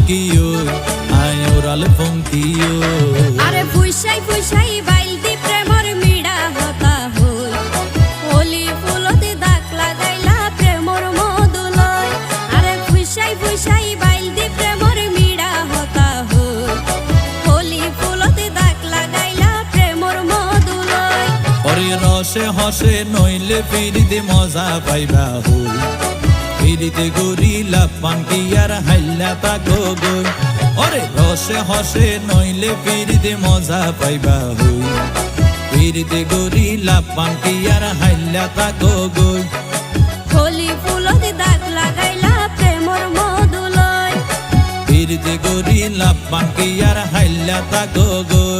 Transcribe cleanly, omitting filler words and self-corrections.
কিও আয় ওরাল ফঙ্কিও আরে ফুইসাই ফুইসাই বাইলতি প্রেমর মিড়া হতা হই হোলি ফুলতে দাগ লাগাইলা প্রেমর মধুলয় আরে ফুইসাই ফুইসাই বাইলতি প্রেমর মিড়া হতা হই হোলি ফুলতে দাগ লাগাইলা প্রেমর মধুলয় ওরে রসে হসে নইলে ফিরিতে মজা পাইবা হই ফিরিতে গরিলা পাঙ্কি আর হাইলা তাকো গই ওরে রসে হসে নইলে ফিরিতে মজা পাইবা হই ফিরিতে গরিলা পাঙ্কি আর হাইলা তাকো গই হোলি ফুলতে দাগ লাগাইলা প্রেমর মধুলয় ফিরিতে গরিলা পাঙ্কি আর হাইলা তাকো গই।